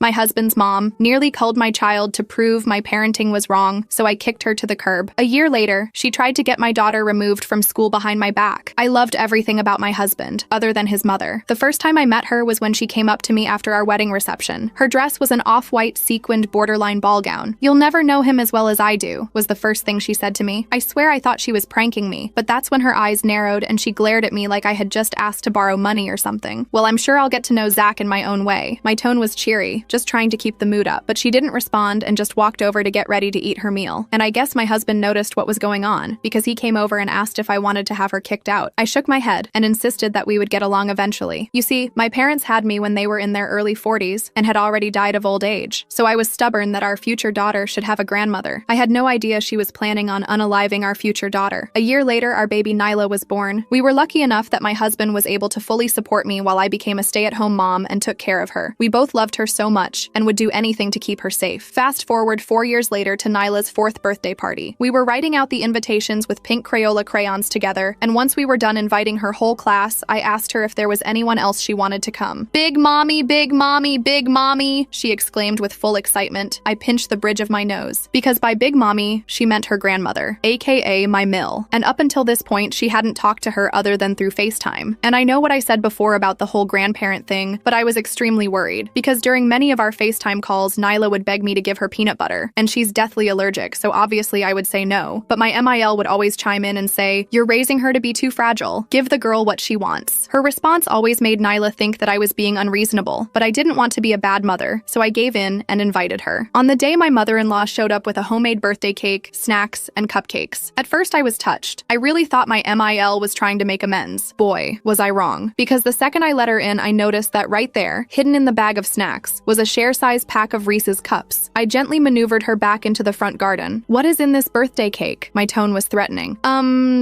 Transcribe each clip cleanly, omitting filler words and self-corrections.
My husband's mom nearly culled my child to prove my parenting was wrong, so I kicked her to the curb. A year later, she tried to get my daughter removed from school behind my back. I loved everything about my husband, other than his mother. The first time I met her was when she came up to me after our wedding reception. Her dress was an off-white sequined borderline ball gown. "You'll never know him as well as I do," was the first thing she said to me. I swear I thought she was pranking me, but that's when her eyes narrowed and she glared at me like I had just asked to borrow money or something. "Well, I'm sure I'll get to know Zach in my own way." My tone was cheery, just trying to keep the mood up, but she didn't respond and just walked over to get ready to eat her meal. And I guess my husband noticed what was going on, because he came over and asked if I wanted to have her kicked out. I shook my head and insisted that we would get along eventually. You see, my parents had me when they were in their early 40s and had already died of old age, so I was stubborn that our future daughter should have a grandmother. I had no idea she was planning on unaliving our future daughter. A year later, our baby Nyla was born. We were lucky enough that my husband was able to fully support me while I became a stay-at-home mom and took care of her. We both loved her so much and would do anything to keep her safe. Fast forward 4 years later to Nyla's 4th birthday party. We were writing out the invitations with pink Crayola crayons together, and once we were done inviting her whole class, I asked her if there was anyone else she wanted to come. "Big mommy, big mommy, big mommy," she exclaimed with full excitement. I pinched the bridge of my nose, because by big mommy, she meant her grandmother, aka my mill, and up until this point, she hadn't talked to her other than through FaceTime. And I know what I said before about the whole grandparent thing, but I was extremely worried, because during many of our FaceTime calls, Nyla would beg me to give her peanut butter, and she's deathly allergic, so obviously I would say no, but my MIL would always chime in and say, "You're raising her to be too fragile. Give the girl what she wants." Her response always made Nyla think that I was being unreasonable, but I didn't want to be a bad mother, so I gave in and invited her. On the day, my mother-in-law showed up with a homemade birthday cake, snacks, and cupcakes. At first, I was touched. I really thought my MIL was trying to make amends. Boy, was I wrong. Because the second I let her in, I noticed that right there, hidden in the bag of snacks, was a share-size pack of Reese's cups. I gently maneuvered her back into the front garden. "What is in this birthday cake?" My tone was threatening.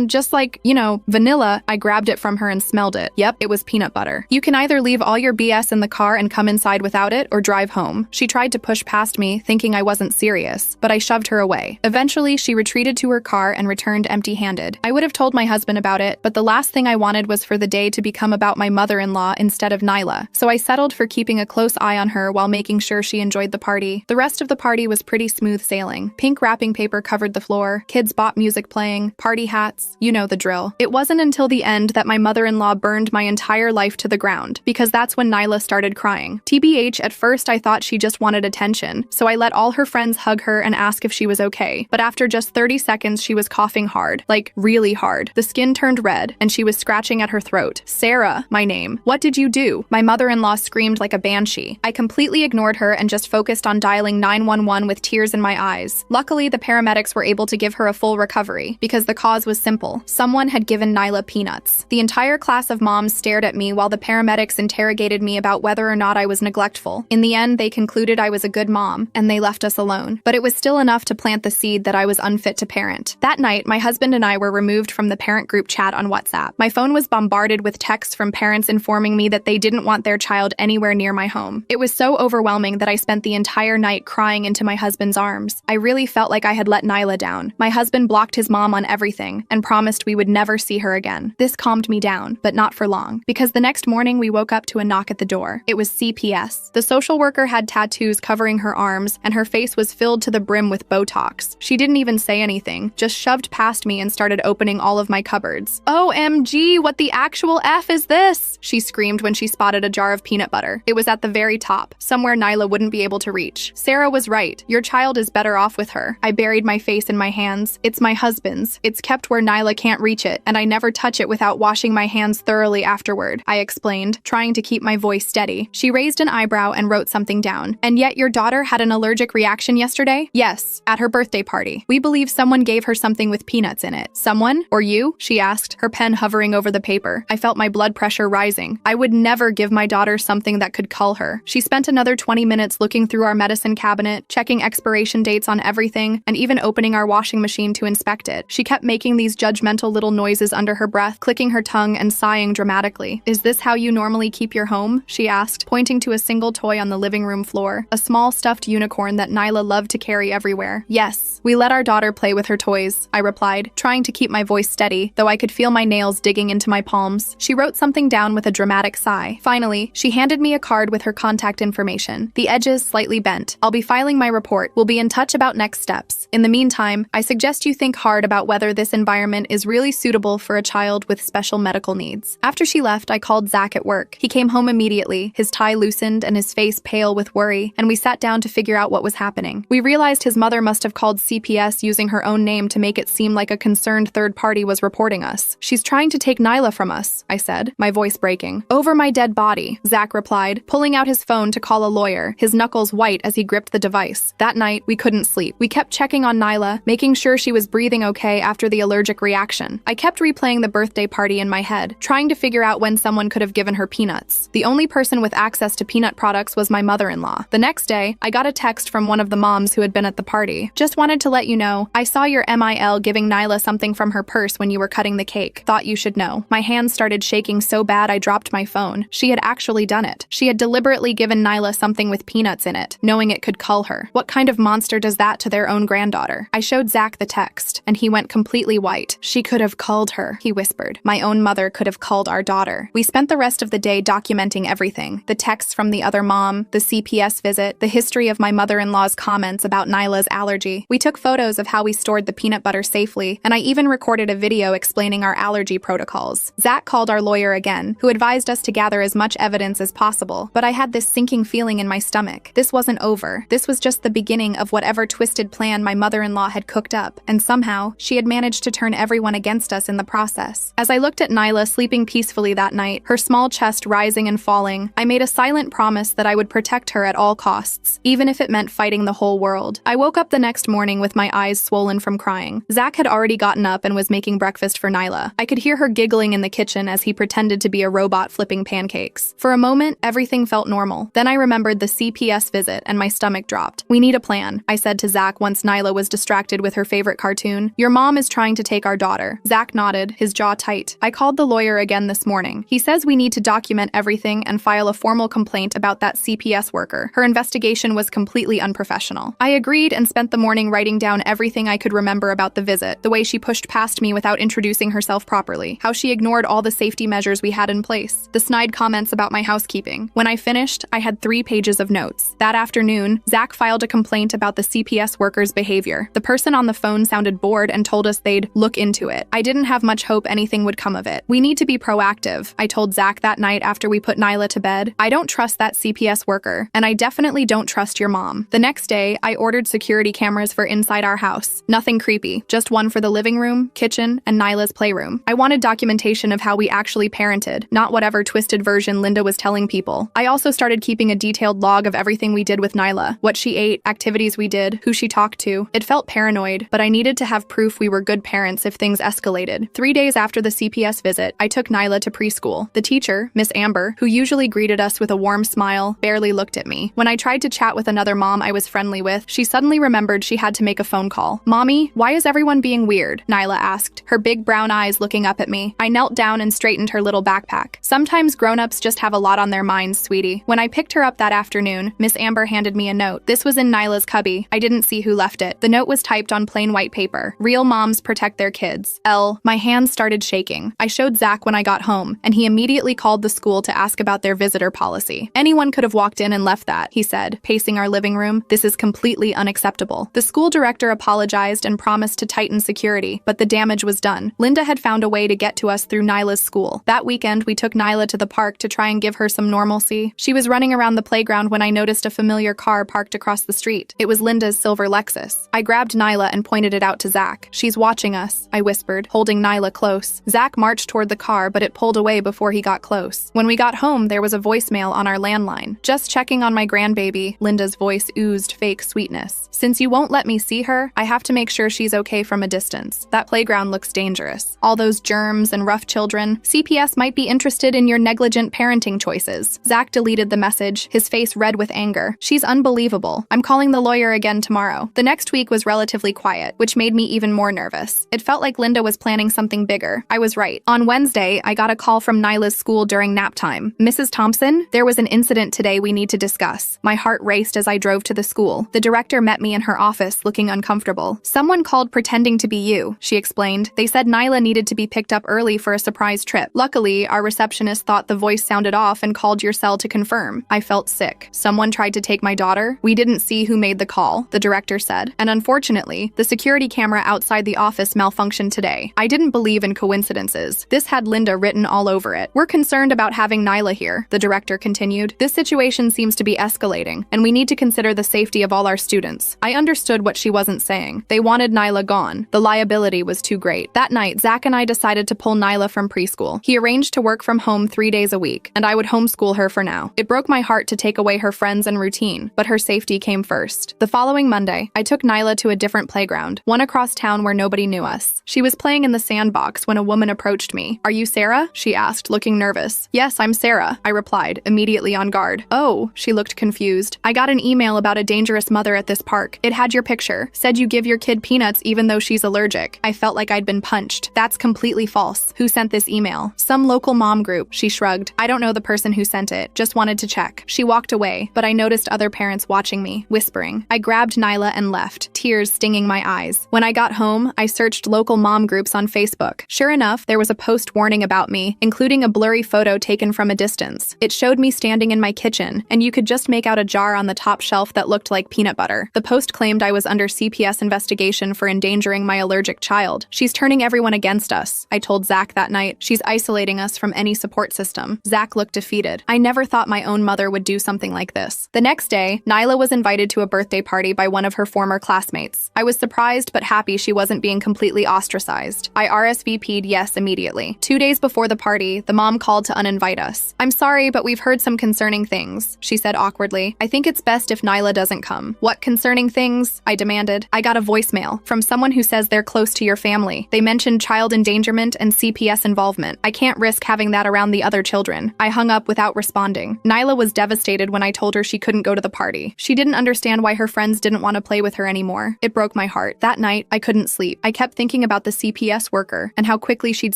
Just like, vanilla." I grabbed it from her and smelled it. Yep, it was peanut butter. "You can either leave all your BS in the car and come inside without it, or drive home." She tried to push past me, thinking I wasn't serious, but I shoved her away. Eventually, she retreated to her car and returned empty-handed. I would have told my husband about it, but the last thing I wanted was for the day to become about my mother-in-law instead of Nyla, so I settled for keeping a close eye on her while making sure she enjoyed the party. The rest of the party was pretty smooth sailing. Pink wrapping paper covered the floor, kids bought music playing, party hats, you know the drill. It wasn't until the end that my mother-in-law burned my entire life to the ground, because that's when Nyla started crying. TBH, at first I thought she just wanted attention, so I let all her friends hug her and ask if she was okay. But after just 30 seconds, she was coughing hard, like really hard. The skin turned red, and she was scratching at her throat. "Sarah," my name. "What did you do?" My mother-in-law screamed like a banshee. I completely ignored her and just focused on dialing 911 with tears in my eyes. Luckily, the paramedics were able to give her a full recovery, because the cause was simple. Someone had given Nyla peanuts. The entire class of moms stared at me while the paramedics interrogated me about whether or not I was neglectful. In the end, they concluded I was a good mom, and they left us alone. But it was still enough to plant the seed that I was unfit to parent. That night, my husband and I were removed from the parent group chat on WhatsApp. My phone was bombarded with texts from parents informing me that they didn't want their child anywhere near my home. It was so overwhelming that I spent the entire night crying into my husband's arms. I really felt like I had let Nyla down. My husband blocked his mom on everything and promised we would never see her again. This calmed me down, but not for long, because the next morning we woke up to a knock at the door. It was CPS. The social worker had tattoos covering her arms, and her face was filled to the brim with Botox. She didn't even say anything, just shoved past me and started opening all of my cupboards. "OMG, what the actual F is this?" she screamed when she spotted a jar of peanut butter. It was at the very top, somewhere Nyla wouldn't be able to reach. "Sarah was right. Your child is better off with her." I buried my face in my hands. "It's my husband's. It's kept where Nyla can't reach it, and I never touch it without washing my hands thoroughly afterward," I explained, trying to keep my voice steady. She raised an eyebrow and wrote something down. "And yet your daughter had an allergic reaction yesterday?" "Yes, at her birthday party. We believe someone gave her something with peanuts in it." "Someone? Or you?" she asked, her pen hovering over the paper. I felt my blood pressure rising. I would never give my daughter something that could cull her. She spent another 20 minutes looking through our medicine cabinet, checking expiration dates on everything, and even opening our washing machine to inspect it. She kept making these judgmental little noises under her breath, clicking her tongue and sighing dramatically. "Is this how you normally keep your home?" she asked, pointing to a single toy on the living room floor, a small stuffed unicorn that Nyla loved to carry everywhere. "Yes, we let our daughter play with her toys," I replied, trying to keep my voice steady, though I could feel my nails digging into my palms. She wrote something down with a dramatic sigh. Finally, she handed me a card with her contact information information. The edges slightly bent. I'll be filing my report. We'll be in touch about next steps. In the meantime, I suggest you think hard about whether this environment is really suitable for a child with special medical needs. After she left, I called Zach at work. He came home immediately, his tie loosened and his face pale with worry, and we sat down to figure out what was happening. We realized his mother must have called CPS using her own name to make it seem like a concerned third party was reporting us. She's trying to take Nyla from us, I said, my voice breaking. Over my dead body, Zach replied, pulling out his phone to call a lawyer, his knuckles white as he gripped the device. That night, we couldn't sleep. We kept checking on Nyla, making sure she was breathing okay after the allergic reaction. I kept replaying the birthday party in my head, trying to figure out when someone could have given her peanuts. The only person with access to peanut products was my mother-in-law. The next day, I got a text from one of the moms who had been at the party. Just wanted to let you know, I saw your MIL giving Nyla something from her purse when you were cutting the cake. Thought you should know. My hands started shaking so bad I dropped my phone. She had actually done it. She had deliberately given Nyla something with peanuts in it, knowing it could cull her. What kind of monster does that to their own granddaughter? I showed Zach the text, and he went completely white. She could have culled her, he whispered. My own mother could have culled our daughter. We spent the rest of the day documenting everything. The texts from the other mom, the CPS visit, the history of my mother-in-law's comments about Nyla's allergy. We took photos of how we stored the peanut butter safely, and I even recorded a video explaining our allergy protocols. Zach called our lawyer again, who advised us to gather as much evidence as possible, but I had this sinking feeling in my stomach. This wasn't over. This was just the beginning of whatever twisted plan my mother-in-law had cooked up, and somehow, she had managed to turn everyone against us in the process. As I looked at Nyla sleeping peacefully that night, her small chest rising and falling, I made a silent promise that I would protect her at all costs, even if it meant fighting the whole world. I woke up the next morning with my eyes swollen from crying. Zach had already gotten up and was making breakfast for Nyla. I could hear her giggling in the kitchen as he pretended to be a robot flipping pancakes. For a moment, everything felt normal. Then I remembered the CPS visit and my stomach dropped. We need a plan, I said to Zach once Nyla was distracted with her favorite cartoon. Your mom is trying to take our daughter. Zach nodded, his jaw tight. I called the lawyer again this morning. He says we need to document everything and file a formal complaint about that CPS worker. Her investigation was completely unprofessional. I agreed and spent the morning writing down everything I could remember about the visit, the way she pushed past me without introducing herself properly, how she ignored all the safety measures we had in place, the snide comments about my housekeeping. When I finished, I had 3 pages of notes. That afternoon, Zach filed a complaint about the CPS worker's behavior. The person on the phone sounded bored and told us they'd look into it. I didn't have much hope anything would come of it. We need to be proactive, I told Zach that night after we put Nyla to bed. I don't trust that CPS worker, and I definitely don't trust your mom. The next day, I ordered security cameras for inside our house. Nothing creepy, just one for the living room, kitchen, and Nyla's playroom. I wanted documentation of how we actually parented, not whatever twisted version Linda was telling people. I also started keeping a detailed log of everything we did with Nyla, what she ate, activities we did, who she talked to. It felt paranoid, but I needed to have proof we were good parents if things escalated. 3 days after the CPS visit, I took Nyla to preschool. The teacher, Miss Amber, who usually greeted us with a warm smile, barely looked at me. When I tried to chat with another mom I was friendly with, she suddenly remembered she had to make a phone call. Mommy, why is everyone being weird? Nyla asked, her big brown eyes looking up at me. I knelt down and straightened her little backpack. Sometimes grown-ups just have a lot on their minds, sweetie. When I picked her up that afternoon, Miss Amber handed me a note. This was in Nyla's cubby. I didn't see who left it. The note was typed on plain white paper. Real moms protect their kids. L. My hands started shaking. I showed Zach when I got home, and he immediately called the school to ask about their visitor policy. Anyone could have walked in and left that, he said, pacing our living room. This is completely unacceptable. The school director apologized and promised to tighten security, but the damage was done. Linda had found a way to get to us through Nyla's school. That weekend, we took Nyla to the park to try and give her some normalcy. She was running around the playground when I noticed a familiar car parked across the street. It was Linda's silver Lexus. I grabbed Nyla and pointed it out to Zach. She's watching us, I whispered, holding Nyla close. Zach marched toward the car, but it pulled away before he got close. When we got home, there was a voicemail on our landline. Just checking on my grandbaby, Linda's voice oozed fake sweetness. Since you won't let me see her, I have to make sure she's okay from a distance. That playground looks dangerous. All those germs and rough children. CPS might be interested in your negligent parenting choices. Zach deleted the message, his face red with anger. She's unbelievable. I'm calling the lawyer again tomorrow. The next week was relatively quiet, which made me even more nervous. It felt like Linda was planning something bigger. I was right. On Wednesday, I got a call from Nyla's school during nap time. Mrs. Thompson, there was an incident today we need to discuss. My heart raced as I drove to the school. The director met me in her office, looking uncomfortable. Someone called pretending to be you, she explained. They said Nyla needed to be picked up early for a surprise trip. Luckily, our receptionist thought the voice sounded off and called your cell to confirm. I felt felt sick. Someone tried to take my daughter? We didn't see who made the call, the director said. And unfortunately, the security camera outside the office malfunctioned today. I didn't believe in coincidences. This had Linda written all over it. We're concerned about having Nyla here, the director continued. This situation seems to be escalating, and we need to consider the safety of all our students. I understood what she wasn't saying. They wanted Nyla gone. The liability was too great. That night, Zach and I decided to pull Nyla from preschool. He arranged to work from home 3 days a week, and I would homeschool her for now. It broke my heart to take away her friends and routine, but her safety came first. The following Monday, I took Nyla to a different playground, one across town where nobody knew us. She was playing in the sandbox when a woman approached me. "Are you Sarah?" she asked, looking nervous. "Yes, I'm Sarah," I replied, immediately on guard. "Oh," she looked confused. "I got an email about a dangerous mother at this park. It had your picture. Said you give your kid peanuts even though she's allergic." I felt like I'd been punched. "That's completely false. Who sent this email?" "Some local mom group," she shrugged. "I don't know the person who sent it. Just wanted to check." She walked away, but I noticed other parents watching me, whispering. I grabbed Nyla and left, tears stinging my eyes. When I got home, I searched local mom groups on Facebook. Sure enough, there was a post warning about me, including a blurry photo taken from a distance. It showed me standing in my kitchen, and you could just make out a jar on the top shelf that looked like peanut butter. The post claimed I was under CPS investigation for endangering my allergic child. "She's turning everyone against us," I told Zach that night. "She's isolating us from any support system." Zach looked defeated. I never thought my own mother would do something like this. The next day, Nyla was invited to a birthday party by one of her former classmates. I was surprised but happy she wasn't being completely ostracized. I RSVP'd yes immediately. 2 days before the party, the mom called to uninvite us. "I'm sorry, but we've heard some concerning things," she said awkwardly. "I think it's best if Nyla doesn't come." "What concerning things?" I demanded. "I got a voicemail from someone who says they're close to your family. They mentioned child endangerment and CPS involvement. I can't risk having that around the other children." I hung up without responding. Nyla was devastated when I told her she couldn't go to the party. She didn't understand why her friends didn't want to play with her anymore. It broke my heart. That night, I couldn't sleep. I kept thinking about the CPS worker and how quickly she'd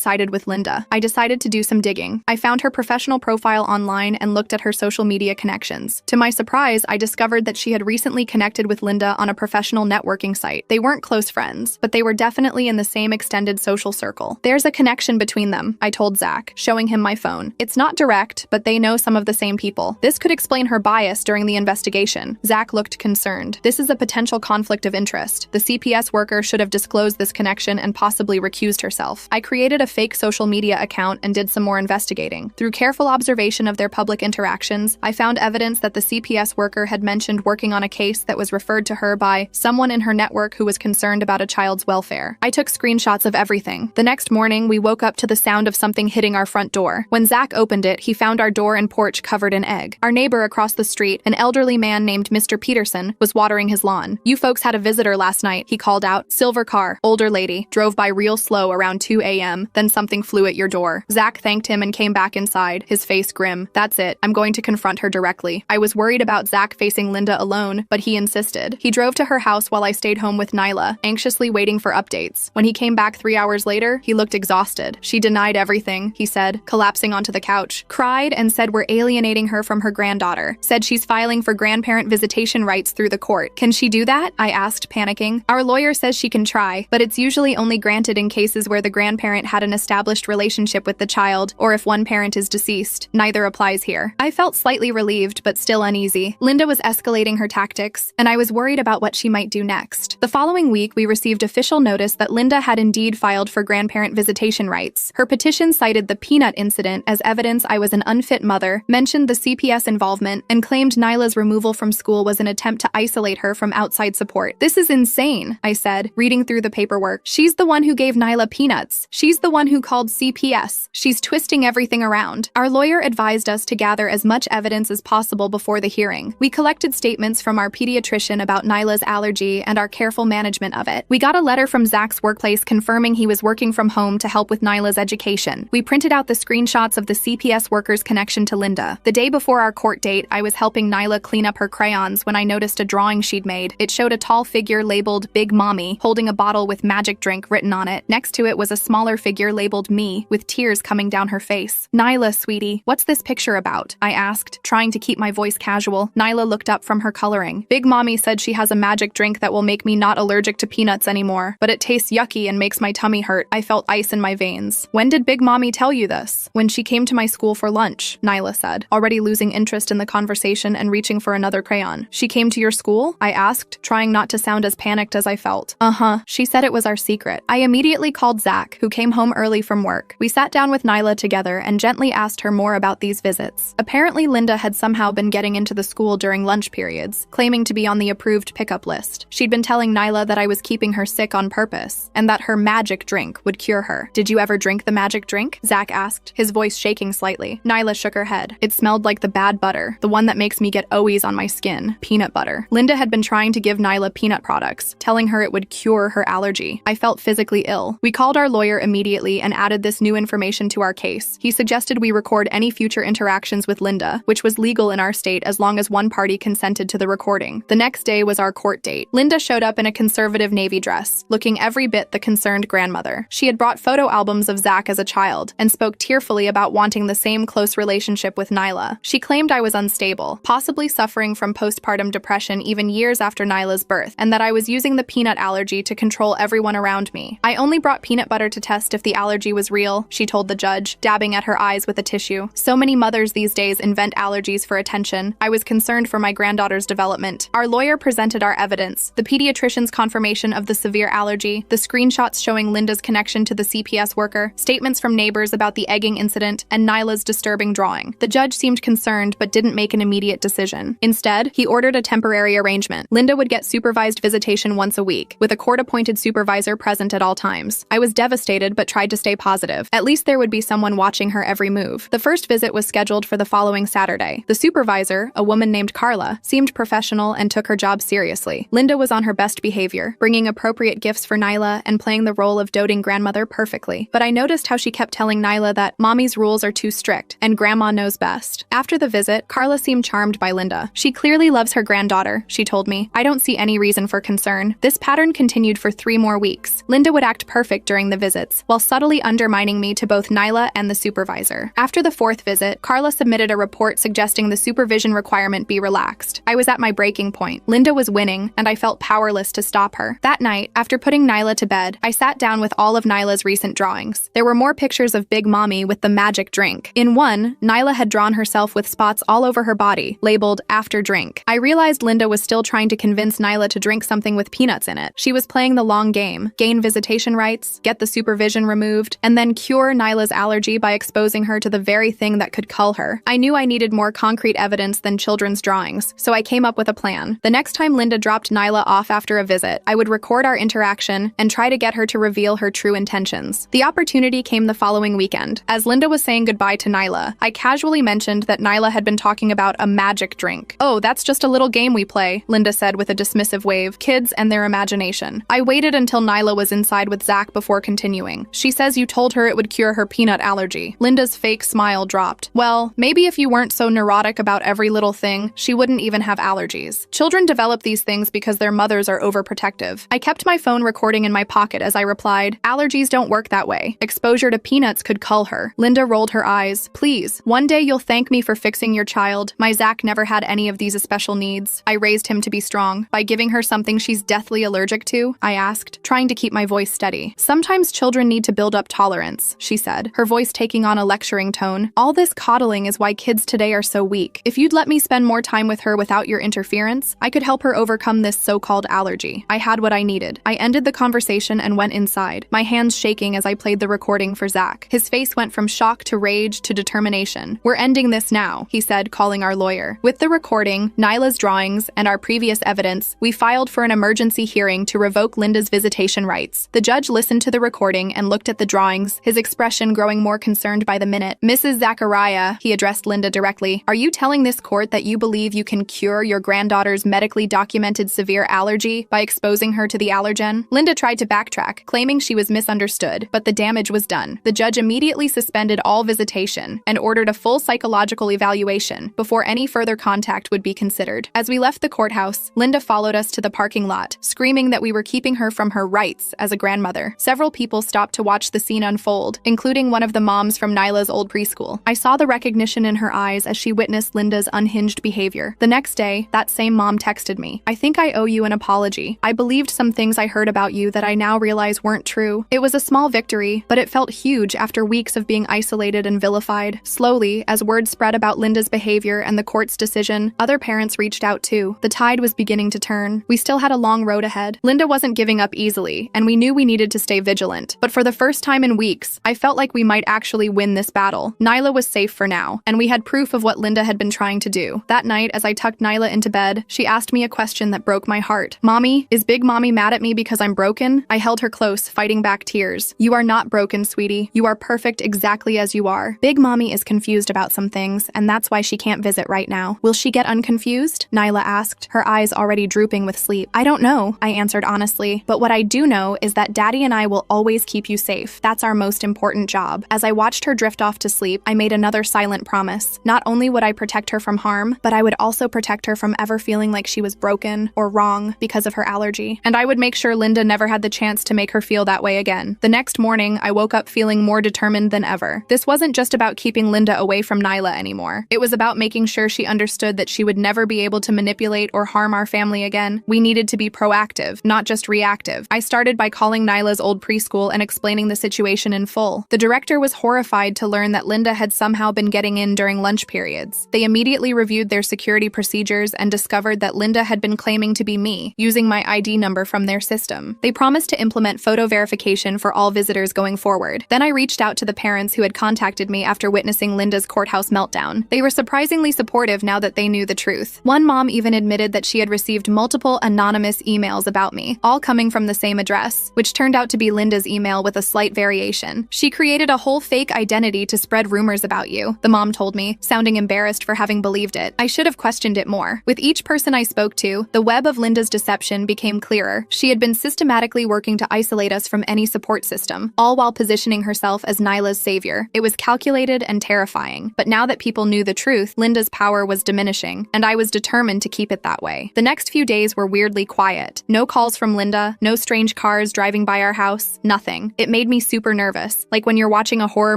sided with Linda. I decided to do some digging. I found her professional profile online and looked at her social media connections. To my surprise, I discovered that she had recently connected with Linda on a professional networking site. They weren't close friends, but they were definitely in the same extended social circle. "There's a connection between them," I told Zach, showing him my phone. "It's not direct, but they know some of the same people. This could explain her bias during the investigation." Zach looked concerned. "This is a potential conflict of interest. The CPS worker should have disclosed this connection and possibly recused herself." I created a fake social media account and did some more investigating. Through careful observation of their public interactions, I found evidence that the CPS worker had mentioned working on a case that was referred to her by someone in her network who was concerned about a child's welfare. I took screenshots of everything. The next morning, we woke up to the sound of something hitting our front door. When Zach opened it, he found our door and porch covered in egg. Our neighbor across the street, an elderly man named Mr. Peterson, was watering his lawn. "You folks had a visitor last night," he called out. "Silver car, older lady, drove by real slow around 2 a.m., then something flew at your door." Zach thanked him and came back inside, his face grim. "That's it. I'm going to confront her directly." I was worried about Zach facing Linda alone, but he insisted. He drove to her house while I stayed home with Nyla, anxiously waiting for updates. When he came back 3 hours later, he looked exhausted. "She denied everything," he said, collapsing onto the couch. "Cried and said we're alienating her from her granddaughter. Said she's filing for grandparent visitation rights through the court." "Can she do that?" I asked, panicking. "Our lawyer says she can try, but it's usually only granted in cases where the grandparent had an established relationship with the child, or if one parent is deceased. Neither applies here." I felt slightly relieved, but still uneasy. Linda was escalating her tactics, and I was worried about what she might do next. The following week, we received official notice that Linda had indeed filed for grandparent visitation rights. Her petition cited the peanut incident as evidence I was an unfit mother, mentioned the CPS involvement, and claimed Nyla's removal from school was an attempt to isolate her from outside support. "This is insane," I said, reading through the paperwork. "She's the one who gave Nyla peanuts. She's the one who called CPS. She's twisting everything around." Our lawyer advised us to gather as much evidence as possible before the hearing. We collected statements from our pediatrician about Nyla's allergy and our careful management of it. We got a letter from Zach's workplace confirming he was working from home to help with Nyla's education. We printed out the screenshots of the CPS worker's connection to Linda. The day before our court date, I was helping Nyla clean up her crayons when I noticed a drawing she'd made. It showed a tall figure labeled Big Mommy holding a bottle with magic drink written on it. Next to it was a smaller figure labeled Me, with tears coming down her face. "Nyla, sweetie, what's this picture about?" I asked, trying to keep my voice casual. Nyla looked up from her coloring. "Big Mommy said she has a magic drink that will make me not allergic to peanuts anymore, but it tastes yucky and makes my tummy hurt." I felt ice in my veins. "When did Big Mommy tell you this?" "When she came to my school for lunch," Nyla said, already losing interest interest in the conversation and reaching for another crayon. "She came to your school?" I asked, trying not to sound as panicked as I felt. "Uh-huh. She said it was our secret." I immediately called Zach, who came home early from work. We sat down with Nyla together and gently asked her more about these visits. Apparently, Linda had somehow been getting into the school during lunch periods, claiming to be on the approved pickup list. She'd been telling Nyla that I was keeping her sick on purpose, and that her magic drink would cure her. "Did you ever drink the magic drink?" Zach asked, his voice shaking slightly. Nyla shook her head. "It smelled like the bad butter, the one that makes me get owies on my skin. Peanut butter." Linda had been trying to give Nyla peanut products, telling her it would cure her allergy. I felt physically ill. We called our lawyer immediately and added this new information to our case. He suggested we record any future interactions with Linda, which was legal in our state as long as one party consented to the recording. The next day was our court date. Linda showed up in a conservative navy dress, looking every bit the concerned grandmother. She had brought photo albums of Zach as a child and spoke tearfully about wanting the same close relationship with Nyla. She claimed I was unstable, possibly suffering from postpartum depression even years after Nyla's birth, and that I was using the peanut allergy to control everyone around me. "I only brought peanut butter to test if the allergy was real," she told the judge, dabbing at her eyes with a tissue. "So many mothers these days invent allergies for attention. I was concerned for my granddaughter's development." Our lawyer presented our evidence: the pediatrician's confirmation of the severe allergy, the screenshots showing Linda's connection to the CPS worker, statements from neighbors about the egging incident, and Nyla's disturbing drawing. The judge seemed concerned but didn't make an immediate decision. Instead, he ordered a temporary arrangement. Linda would get supervised visitation once a week, with a court-appointed supervisor present at all times. I was devastated but tried to stay positive. At least there would be someone watching her every move. The first visit was scheduled for the following Saturday. The supervisor, a woman named Carla, seemed professional and took her job seriously. Linda was on her best behavior, bringing appropriate gifts for Nyla and playing the role of doting grandmother perfectly. But I noticed how she kept telling Nyla that mommy's rules are too strict and grandma knows best. After the visit, Carla seemed charmed by Linda. "She clearly loves her granddaughter," she told me. "I don't see any reason for concern." This pattern continued for 3 more weeks. Linda would act perfect during the visits, while subtly undermining me to both Nyla and the supervisor. After the 4th visit, Carla submitted a report suggesting the supervision requirement be relaxed. I was at my breaking point. Linda was winning, and I felt powerless to stop her. That night, after putting Nyla to bed, I sat down with all of Nyla's recent drawings. There were more pictures of Big Mommy with the magic drink. In one, Nyla had drawn herself with spots all over her body, labeled "after drink." I realized Linda was still trying to convince Nyla to drink something with peanuts in it. She was playing the long game: gain visitation rights, get the supervision removed, and then cure Nyla's allergy by exposing her to the very thing that could cull her. I knew I needed more concrete evidence than children's drawings, so I came up with a plan. The next time Linda dropped Nyla off after a visit, I would record our interaction and try to get her to reveal her true intentions. The opportunity came the following weekend. As Linda was saying goodbye to Nyla, I casually mentioned that Nyla had been talking about a magic drink. "Oh, that's just a little game we play," Linda said with a dismissive wave. "Kids and their imagination." I waited until Nyla was inside with Zach before continuing. "She says you told her it would cure her peanut allergy." Linda's fake smile dropped. "Well, maybe if you weren't so neurotic about every little thing, she wouldn't even have allergies. Children develop these things because their mothers are overprotective." I kept my phone recording in my pocket as I replied, "Allergies don't work that way. Exposure to peanuts could cull her." Linda rolled her eyes. "Please, one day you'll thank me for fixing your child. My Zach never had any of these special needs. I raised him to be strong. By giving her something she's deathly allergic to?" I asked, trying to keep my voice steady. "Sometimes children need to build up tolerance," she said, her voice taking on a lecturing tone. "All this coddling is why kids today are so weak. If you'd let me spend more time with her without your interference, I could help her overcome this so-called allergy." I had what I needed. I ended the conversation and went inside, my hands shaking as I played the recording for Zach. His face went from shock to rage to determination. "We're ending this now," he said, calling our lawyer. With the recording, Nyla's drawings, and our previous evidence, we filed for an emergency hearing to revoke Linda's visitation rights. The judge listened to the recording and looked at the drawings, his expression growing more concerned by the minute. "Mrs. Zachariah," he addressed Linda directly, "are you telling this court that you believe you can cure your granddaughter's medically documented severe allergy by exposing her to the allergen?" Linda tried to backtrack, claiming she was misunderstood, but the damage was done. The judge immediately suspended all visitation and ordered a full psychological evaluation before any further contact would be considered. As we left the courthouse, Linda followed us to the parking lot, screaming that we were keeping her from her rights as a grandmother. Several people stopped to watch the scene unfold, including one of the moms from Nyla's old preschool. I saw the recognition in her eyes as she witnessed Linda's unhinged behavior. The next day, that same mom texted me, "I think I owe you an apology. I believed some things I heard about you that I now realize weren't true." It was a small victory, but it felt huge after weeks of being isolated and vilified. Slowly, as word spread about Linda Linda's behavior and the court's decision, other parents reached out too. The tide was beginning to turn. We still had a long road ahead. Linda wasn't giving up easily, and we knew we needed to stay vigilant. But for the first time in weeks, I felt like we might actually win this battle. Nyla was safe for now, and we had proof of what Linda had been trying to do. That night, as I tucked Nyla into bed, she asked me a question that broke my heart. "Mommy, is Big Mommy mad at me because I'm broken?" I held her close, fighting back tears. "You are not broken, sweetie. You are perfect exactly as you are. Big Mommy is confused about some things, and that's why she can't visit right now." "Will she get unconfused?" Nyla asked, her eyes already drooping with sleep. "I don't know," I answered honestly, "but what I do know is that Daddy and I will always keep you safe. That's our most important job." As I watched her drift off to sleep, I made another silent promise. Not only would I protect her from harm, but I would also protect her from ever feeling like she was broken or wrong because of her allergy. And I would make sure Linda never had the chance to make her feel that way again. The next morning, I woke up feeling more determined than ever. This wasn't just about keeping Linda away from Nyla anymore. It was about making sure she understood that she would never be able to manipulate or harm our family again. We needed to be proactive, not just reactive. I started by calling Nyla's old preschool and explaining the situation in full. The director was horrified to learn that Linda had somehow been getting in during lunch periods. They immediately reviewed their security procedures and discovered that Linda had been claiming to be me, using my ID number from their system. They promised to implement photo verification for all visitors going forward. Then I reached out to the parents who had contacted me after witnessing Linda's courthouse meltdown. They were surprisingly supportive now that they knew the truth. One mom even admitted that she had received multiple anonymous emails about me, all coming from the same address, which turned out to be Linda's email with a slight variation. "She created a whole fake identity to spread rumors about you," the mom told me, sounding embarrassed for having believed it. I should have questioned it more. With each person I spoke to, the web of Linda's deception became clearer. She had been systematically working to isolate us from any support system, all while positioning herself as Nyla's savior. It was calculated and terrifying. But now that people knew the truth, Linda's power was diminishing, and I was determined to keep it that way. The next few days were weirdly quiet. No calls from Linda, no strange cars driving by our house, nothing. It made me super nervous, like when you're watching a horror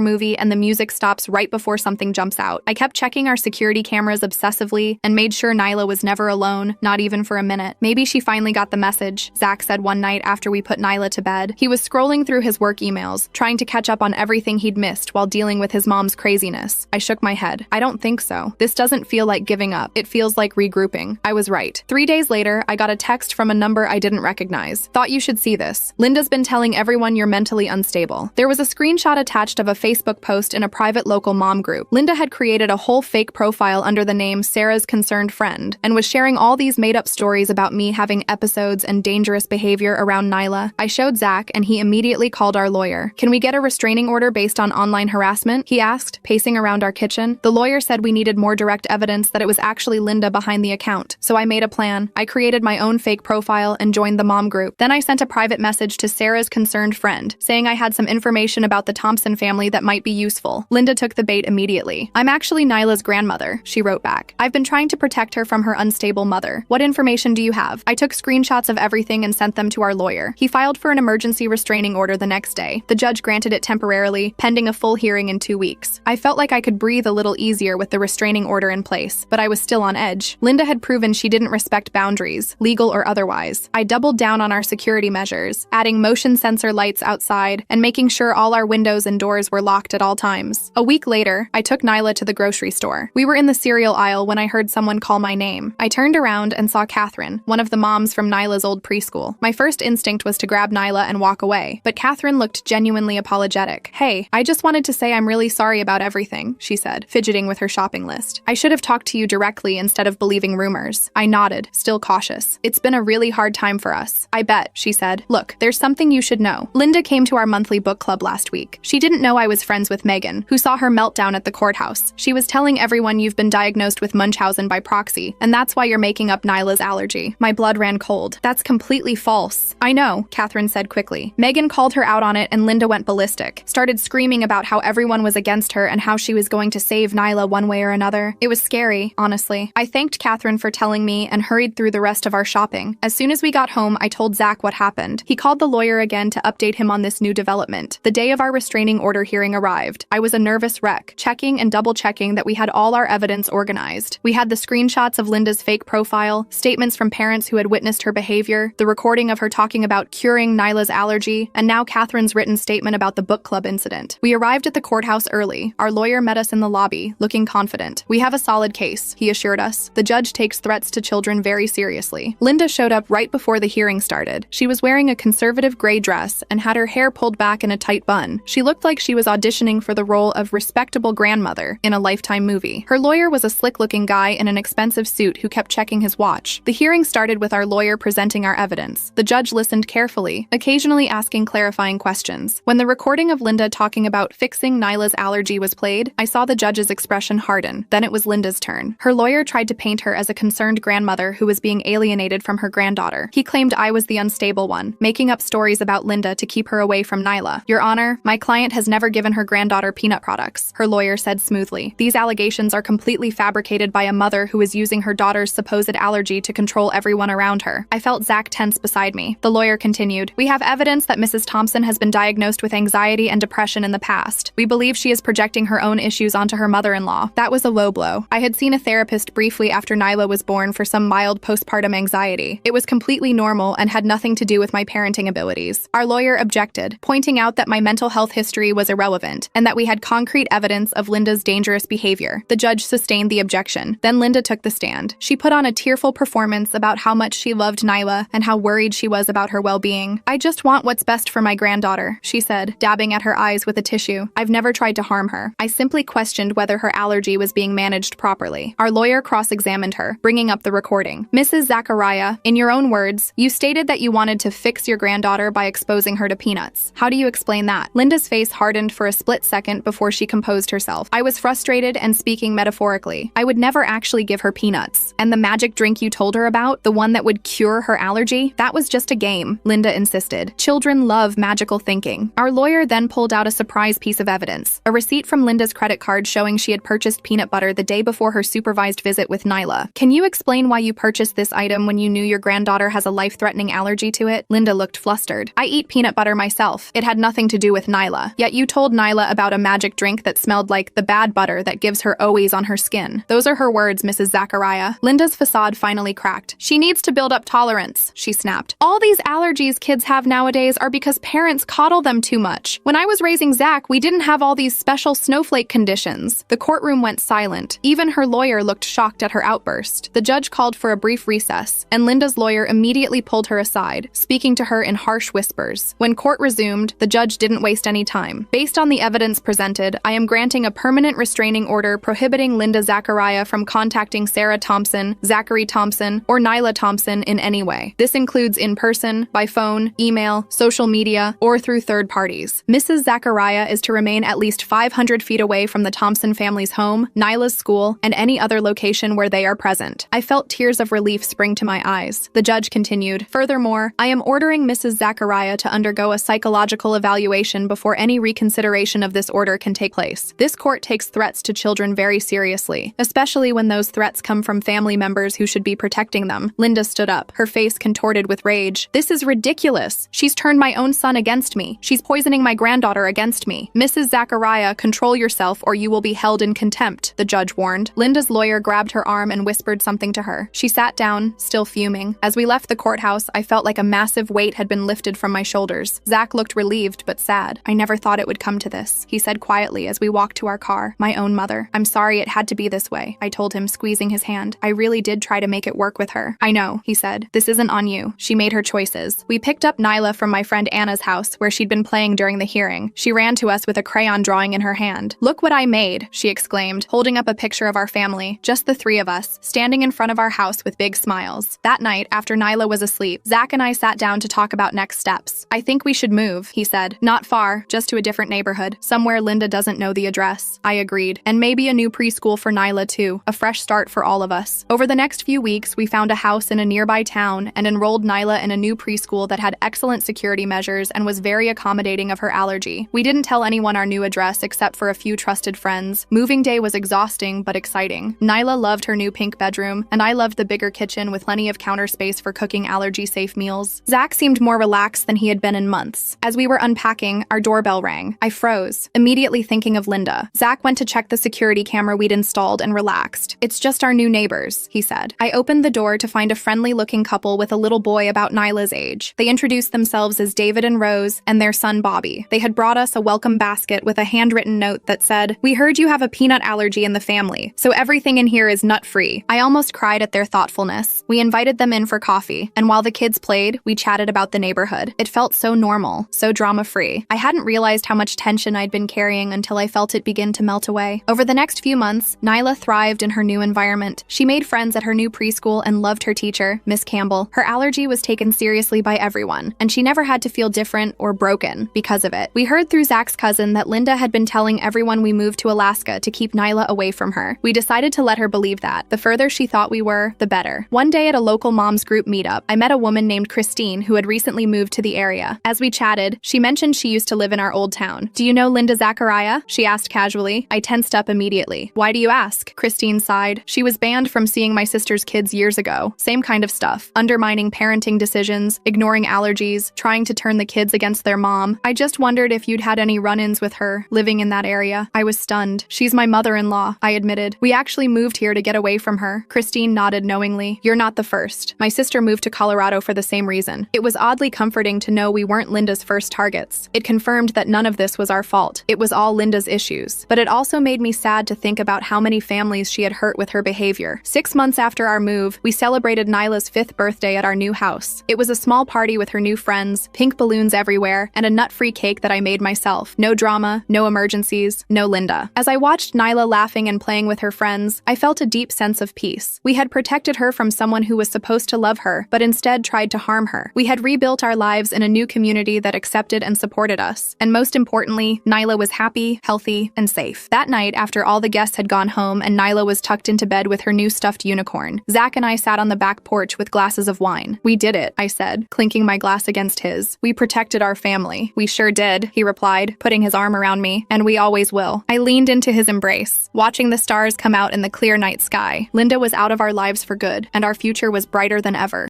movie and the music stops right before something jumps out. I kept checking our security cameras obsessively and made sure Nyla was never alone, not even for a minute. "Maybe she finally got the message," Zach said one night after we put Nyla to bed. He was scrolling through his work emails, trying to catch up on everything he'd missed while dealing with his mom's craziness. I shook my head. "I don't think so. This doesn't feel like giving up. It feels like regrouping." I was right. 3 days later, I got a text from a number I didn't recognize. "Thought you should see this. Linda's been telling everyone you're mentally unstable." There was a screenshot attached of a Facebook post in a private local mom group. Linda had created a whole fake profile under the name Sarah's Concerned Friend and was sharing all these made-up stories about me having episodes and dangerous behavior around Nyla. I showed Zach, and he immediately called our lawyer. "Can we get a restraining order based on online harassment?" he asked, pacing around our kitchen. The lawyer said we needed more direct evidence that it was actually Linda behind the account. So I made a plan. I created my own fake profile and joined the mom group. Then I sent a private message to Sarah's Concerned Friend, saying I had some information about the Thompson family that might be useful. Linda took the bait immediately. "I'm actually Nyla's grandmother," she wrote back. "I've been trying to protect her from her unstable mother. What information do you have?" I took screenshots of everything and sent them to our lawyer. He filed for an emergency restraining order the next day. The judge granted it temporarily, pending a full hearing in 2 weeks. I felt like I could breathe a little easier with the restraining order in place, but I was still on edge. Linda had proven she didn't respect boundaries, legal or otherwise. I doubled down on our security measures, adding motion sensor lights outside and making sure all our windows and doors were locked at all times. A week later, I took Nyla to the grocery store. We were in the cereal aisle when I heard someone call my name. I turned around and saw Catherine, one of the moms from Nyla's old preschool. My first instinct was to grab Nyla and walk away, but Catherine looked genuinely apologetic. "Hey, I just wanted to say I'm really sorry about everything," she said, fidgeting with her shopping list. "I should have talked to you directly instead of believing rumors." I nodded, still cautious. "It's been a really hard time for us." "I bet," she said. "Look, there's something you should know. Linda came to our monthly book club last week. She didn't know I was friends with Megan, who saw her meltdown at the courthouse. She was telling everyone you've been diagnosed with Munchausen by proxy, and that's why you're making up Nyla's allergy." My blood ran cold. "That's completely false." "I know," Catherine said quickly. "Megan called her out on it and Linda went ballistic, started screaming about how everyone was against her and how she was going to save Nyla one way or another. It was scary, honestly." I thanked Catherine for telling me and hurried through the rest of our shopping. As soon as we got home, I told Zach what happened. He called the lawyer again to update him on this new development. The day of our restraining order hearing arrived. I was a nervous wreck, checking and double-checking that we had all our evidence organized. We had the screenshots of Linda's fake profile, statements from parents who had witnessed her behavior, the recording of her talking about curing Nyla's allergy, and now Catherine's written statement about the book club incident. We arrived at the courthouse early. Our lawyer met us in the lobby, looking feeling confident. "We have a solid case," he assured us. "The judge takes threats to children very seriously." Linda showed up right before the hearing started. She was wearing a conservative gray dress and had her hair pulled back in a tight bun. She looked like she was auditioning for the role of respectable grandmother in a Lifetime movie. Her lawyer was a slick-looking guy in an expensive suit who kept checking his watch. The hearing started with our lawyer presenting our evidence. The judge listened carefully, occasionally asking clarifying questions. When the recording of Linda talking about fixing Nyla's allergy was played, I saw the judge's expression harden. Then it was Linda's turn. Her lawyer tried to paint her as a concerned grandmother who was being alienated from her granddaughter. He claimed I was the unstable one, making up stories about Linda to keep her away from Nyla. "Your Honor, my client has never given her granddaughter peanut products," her lawyer said smoothly. "These allegations are completely fabricated by a mother who is using her daughter's supposed allergy to control everyone around her." I felt Zach tense beside me. The lawyer continued, "We have evidence that Mrs. Thompson has been diagnosed with anxiety and depression in the past. We believe she is projecting her own issues onto her mother-in-law." That was a low blow. I had seen a therapist briefly after Nyla was born for some mild postpartum anxiety. It was completely normal and had nothing to do with my parenting abilities. Our lawyer objected, pointing out that my mental health history was irrelevant and that we had concrete evidence of Linda's dangerous behavior. The judge sustained the objection. Then Linda took the stand. She put on a tearful performance about how much she loved Nyla and how worried she was about her well-being. "I just want what's best for my granddaughter," she said, dabbing at her eyes with a tissue. "I've never tried to harm her. I simply questioned whether her allergy was being managed properly." Our lawyer cross-examined her, bringing up the recording. "Mrs. Zachariah, in your own words, you stated that you wanted to fix your granddaughter by exposing her to peanuts. How do you explain that?" Linda's face hardened for a split second before she composed herself. "I was frustrated and speaking metaphorically. I would never actually give her peanuts. And the magic drink you told her about, the one that would cure her allergy, that was just a game," Linda insisted. "Children love magical thinking." Our lawyer then pulled out a surprise piece of evidence, a receipt from Linda's credit card showing she had purchased peanut butter the day before her supervised visit with Nyla. "Can you explain why you purchased this item when you knew your granddaughter has a life-threatening allergy to it?" Linda looked flustered. "I eat peanut butter myself. It had nothing to do with Nyla. Yet you told Nyla about a magic drink that smelled like the bad butter that gives her always on her skin." "Those are her words, Mrs. Zachariah." Linda's facade finally cracked. "She needs to build up tolerance," she snapped. "All these allergies kids have nowadays are because parents coddle them too much. When I was raising Zach, we didn't have all these special snowflake conditions." The courtroom went silent. Even her lawyer looked shocked at her outburst. The judge called for a brief recess, and Linda's lawyer immediately pulled her aside, speaking to her in harsh whispers. When court resumed, the judge didn't waste any time. "Based on the evidence presented, I am granting a permanent restraining order prohibiting Linda Zachariah from contacting Sarah Thompson, Zachary Thompson, or Nyla Thompson in any way. This includes in person, by phone, email, social media, or through third parties. Mrs. Zachariah is to remain at least 500 feet away from the Thompson family's home, Nyla's school, and any other location where they are present." I felt tears of relief spring to my eyes. The judge continued, "Furthermore, I am ordering Mrs. Zachariah to undergo a psychological evaluation before any reconsideration of this order can take place. This court takes threats to children very seriously, especially when those threats come from family members who should be protecting them." Linda stood up, her face contorted with rage. "This is ridiculous. She's turned my own son against me. She's poisoning my granddaughter against me. Mrs. Zachariah, control yourself or you will be held in contempt," the judge warned. Linda's lawyer grabbed her arm and whispered something to her. She sat down, still fuming. As we left the courthouse, I felt like a massive weight had been lifted from my shoulders. Zach looked relieved but sad. "I never thought it would come to this," he said quietly as we walked to our car. "My own mother. I'm sorry it had to be this way," I told him, squeezing his hand. "I really did try to make it work with her." "I know," he said. "This isn't on you. She made her choices." We picked up Nyla from my friend Anna's house, where she'd been playing during the hearing. She ran to us with a crayon drawing in her hand. "Look what I made," she exclaimed, holding up a picture of our family, just the three of us, standing in front of our house with big smiles. That night, after Nyla was asleep, Zach and I sat down to talk about next steps. "I think we should move," he said. "Not far, just to a different neighborhood, somewhere Linda doesn't know the address." I agreed. "And maybe a new preschool for Nyla too, a fresh start for all of us." Over the next few weeks, we found a house in a nearby town and enrolled Nyla in a new preschool that had excellent security measures and was very accommodating of her allergy. We didn't tell anyone our new address except for a few trusted friends. Moving day was exhausting but exciting. Nyla loved her new pink bedroom, and I loved the bigger kitchen with plenty of counter space for cooking allergy-safe meals. Zach seemed more relaxed than he had been in months. As we were unpacking, our doorbell rang. I froze, immediately thinking of Linda. Zach went to check the security camera we'd installed and relaxed. "It's just our new neighbors," he said. I opened the door to find a friendly-looking couple with a little boy about Nyla's age. They introduced themselves as David and Rose and their son Bobby. They had brought us a welcome basket with a handwritten note that said, "We heard you have a peanut peanut allergy in the family, so everything in here is nut-free. I almost cried at their thoughtfulness. We invited them in for coffee, and while the kids played, we chatted about the neighborhood. It felt so normal, so drama-free. I hadn't realized how much tension I'd been carrying until I felt it begin to melt away. Over the next few months, Nyla thrived in her new environment. She made friends at her new preschool and loved her teacher, Miss Campbell. Her allergy was taken seriously by everyone, and she never had to feel different or broken because of it. We heard through Zach's cousin that Linda had been telling everyone we moved to Alaska to keep Nyla away from her. We decided to let her believe that. The further she thought we were, the better. One day at a local moms group meetup, I met a woman named Christine who had recently moved to the area. As we chatted, she mentioned she used to live in our old town. "Do you know Linda Zachariah?" she asked casually. I tensed up immediately. "Why do you ask?" Christine sighed. "She was banned from seeing my sister's kids years ago. Same kind of stuff. Undermining parenting decisions, ignoring allergies, trying to turn the kids against their mom. I just wondered if you'd had any run-ins with her, living in that area." I was stunned. "She's my mother-in-law," I admitted. "We actually moved here to get away from her." Christine nodded knowingly. "You're not the first. My sister moved to Colorado for the same reason." It was oddly comforting to know we weren't Linda's first targets. It confirmed that none of this was our fault. It was all Linda's issues. But it also made me sad to think about how many families she had hurt with her behavior. 6 months after our move, we celebrated Nyla's 5th birthday at our new house. It was a small party with her new friends, pink balloons everywhere, and a nut-free cake that I made myself. No drama, no emergencies, no Linda. As I watched Nyla laughing and playing with her friends, I felt a deep sense of peace. We had protected her from someone who was supposed to love her, but instead tried to harm her. We had rebuilt our lives in a new community that accepted and supported us. And most importantly, Nyla was happy, healthy, and safe. That night, after all the guests had gone home and Nyla was tucked into bed with her new stuffed unicorn, Zach and I sat on the back porch with glasses of wine. "We did it," I said, clinking my glass against his. "We protected our family." "We sure did," he replied, putting his arm around me, "and we always will." I leaned into his embrace, watching the stars come out in the clear night sky. Linda was out of our lives for good, and our future was brighter than ever.